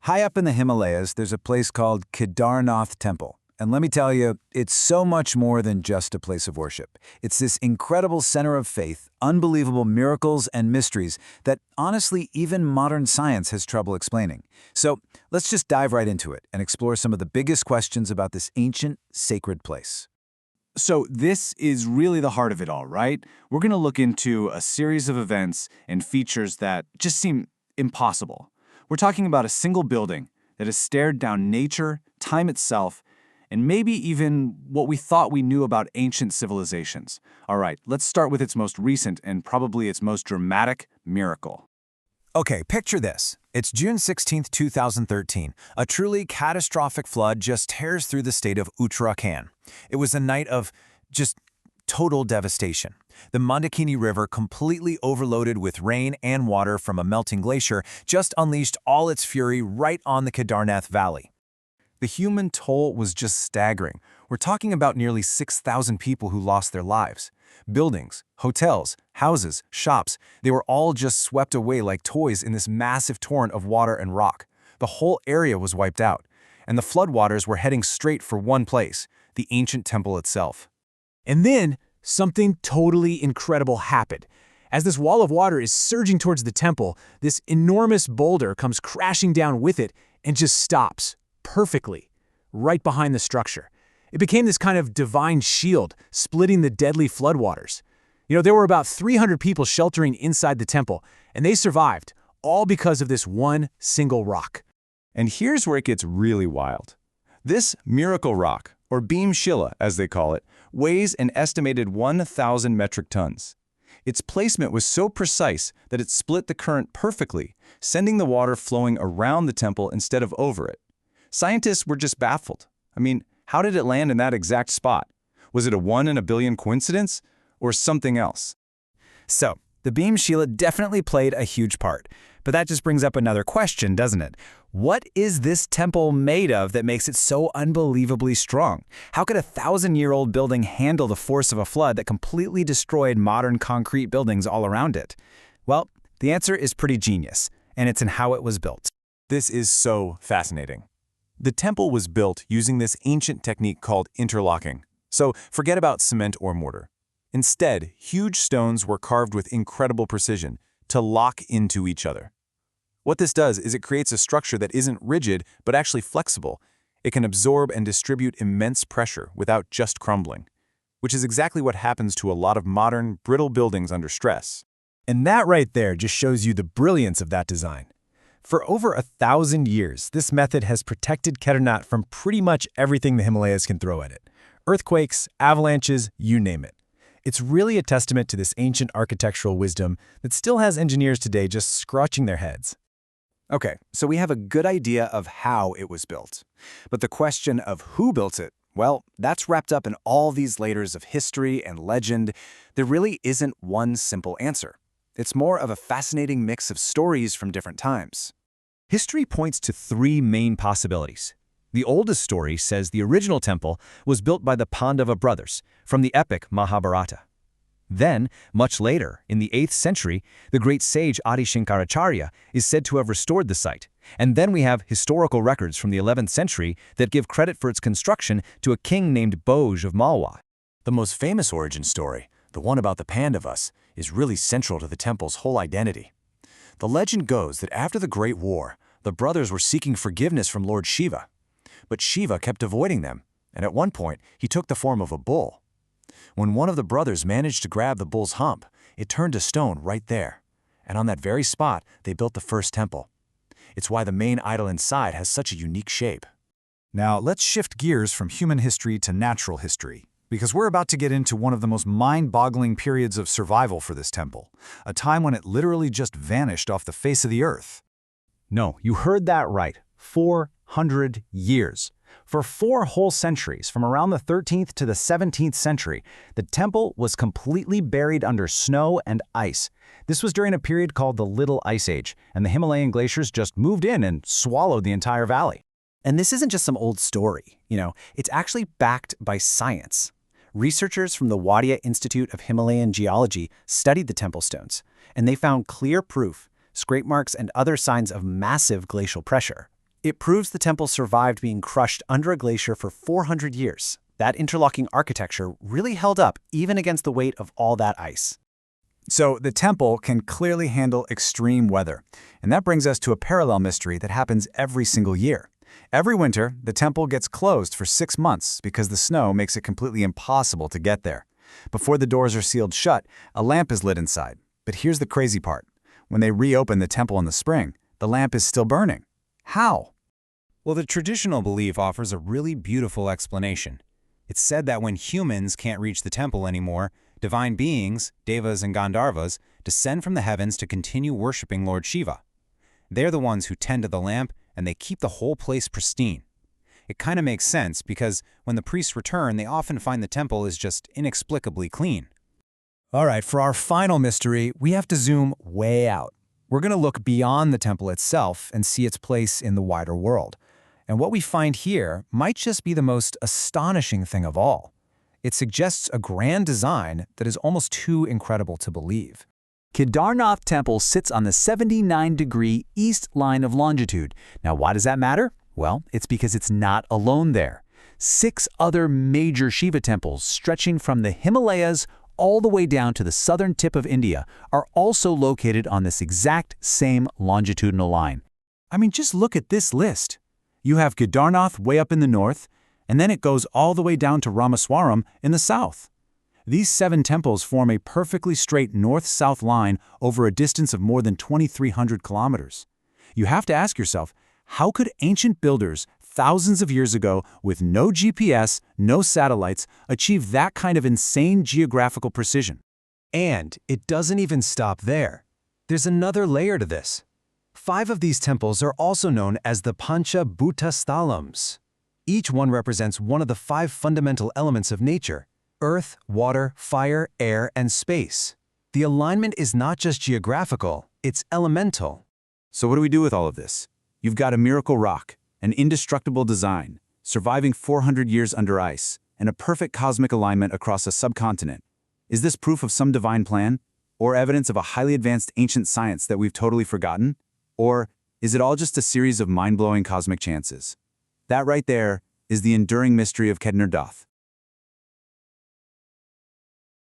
High up in the Himalayas, there's a place called Kedarnath Temple. And let me tell you, it's so much more than just a place of worship. It's this incredible center of faith, unbelievable miracles and mysteries that honestly even modern science has trouble explaining. So let's just dive right into it and explore some of the biggest questions about this ancient, sacred place. So this is really the heart of it all, right? We're going to look into a series of events and features that just seem impossible. We're talking about a single building that has stared down nature, time itself, and maybe even what we thought we knew about ancient civilizations. All right, let's start with its most recent and probably its most dramatic miracle. Okay, picture this. It's June 16th, 2013. A truly catastrophic flood just tears through the state of Uttarakhand. It was a night of just total devastation. The Mandakini River, completely overloaded with rain and water from a melting glacier, just unleashed all its fury right on the Kedarnath Valley. The human toll was just staggering. We're talking about nearly 6,000 people who lost their lives. Buildings, hotels, houses, shops, they were all just swept away like toys in this massive torrent of water and rock. The whole area was wiped out, and the floodwaters were heading straight for one place, the ancient temple itself. And then, something totally incredible happened. As this wall of water is surging towards the temple, this enormous boulder comes crashing down with it and just stops, perfectly, right behind the structure. It became this kind of divine shield, splitting the deadly floodwaters. There were about 300 people sheltering inside the temple, and they survived, all because of this one single rock. And here's where it gets really wild. This miracle rock, or beam shila as they call it, weighs an estimated 1,000 metric tons. Its placement was so precise that it split the current perfectly, sending the water flowing around the temple instead of over it. Scientists were just baffled. How did it land in that exact spot? Was it a 1 in a billion coincidence or something else? So, the beam shila definitely played a huge part. But that just brings up another question, doesn't it? What is this temple made of that makes it so unbelievably strong? How could a 1,000-year-old building handle the force of a flood that completely destroyed modern concrete buildings all around it? Well, the answer is pretty genius, and it's in how it was built. This is so fascinating. The temple was built using this ancient technique called interlocking. So forget about cement or mortar. Instead, huge stones were carved with incredible precision to lock into each other. What this does is it creates a structure that isn't rigid but actually flexible. It can absorb and distribute immense pressure without just crumbling, which is exactly what happens to a lot of modern, brittle buildings under stress. And that right there just shows you the brilliance of that design. For over 1,000 years, this method has protected Kedarnath from pretty much everything the Himalayas can throw at it. Earthquakes, avalanches, you name it. It's really a testament to this ancient architectural wisdom that still has engineers today just scratching their heads. Okay, so we have a good idea of how it was built. But the question of who built it, well, that's wrapped up in all these layers of history and legend. There really isn't one simple answer. It's more of a fascinating mix of stories from different times. History points to three main possibilities. The oldest story says the original temple was built by the Pandava brothers from the epic Mahabharata. Then, much later, in the 8th century, the great sage Adi Shankaracharya is said to have restored the site. And then we have historical records from the 11th century that give credit for its construction to a king named Boj of Malwa. The most famous origin story, the one about the Pandavas, is really central to the temple's whole identity. The legend goes that after the Great War, the brothers were seeking forgiveness from Lord Shiva. But Shiva kept avoiding them, and at one point, he took the form of a bull. When one of the brothers managed to grab the bull's hump, it turned to stone right there. And on that very spot, they built the first temple. It's why the main idol inside has such a unique shape. Now, let's shift gears from human history to natural history, because we're about to get into one of the most mind-boggling periods of survival for this temple, a time when it literally just vanished off the face of the earth. No, you heard that right. 400 years. For 4 whole centuries, from around the 13th to the 17th century, the temple was completely buried under snow and ice. This was during a period called the Little Ice Age, and the Himalayan glaciers just moved in and swallowed the entire valley. And this isn't just some old story, it's actually backed by science. Researchers from the Wadia Institute of Himalayan Geology studied the temple stones, and they found clear proof, scrape marks, and other signs of massive glacial pressure. It proves the temple survived being crushed under a glacier for 400 years. That interlocking architecture really held up even against the weight of all that ice. So the temple can clearly handle extreme weather. And that brings us to a parallel mystery that happens every single year. Every winter, the temple gets closed for 6 months because the snow makes it completely impossible to get there. Before the doors are sealed shut, a lamp is lit inside. But here's the crazy part. When they reopen the temple in the spring, the lamp is still burning. How? Well, the traditional belief offers a really beautiful explanation. It's said that when humans can't reach the temple anymore, divine beings, devas and gandharvas, descend from the heavens to continue worshiping Lord Shiva. They're the ones who tend to the lamp, and they keep the whole place pristine. It kind of makes sense because when the priests return, they often find the temple is just inexplicably clean. All right, for our final mystery, we have to zoom way out. We're going to look beyond the temple itself and see its place in the wider world. And what we find here might just be the most astonishing thing of all. It suggests a grand design that is almost too incredible to believe. Kedarnath Temple sits on the 79-degree east line of longitude. Now, why does that matter? Well, it's because it's not alone there. 6 other major Shiva temples stretching from the Himalayas all the way down to the southern tip of India are also located on this exact same longitudinal line. I mean, just look at this list. You have Kedarnath way up in the north, and then it goes all the way down to Ramaswaram in the south. These 7 temples form a perfectly straight north-south line over a distance of more than 2,300 kilometers. You have to ask yourself, how could ancient builders thousands of years ago, with no GPS, no satellites, achieve that kind of insane geographical precision? And it doesn't even stop there. There's another layer to this. 5 of these temples are also known as the Pancha Bhuta Sthalams. Each one represents one of the 5 fundamental elements of nature: earth, water, fire, air, and space. The alignment is not just geographical, it's elemental. So what do we do with all of this? You've got a miracle rock, an indestructible design, surviving 400 years under ice, and a perfect cosmic alignment across a subcontinent. Is this proof of some divine plan? Or evidence of a highly advanced ancient science that we've totally forgotten? Or is it all just a series of mind-blowing cosmic chances? That right there is the enduring mystery of Kedarnath.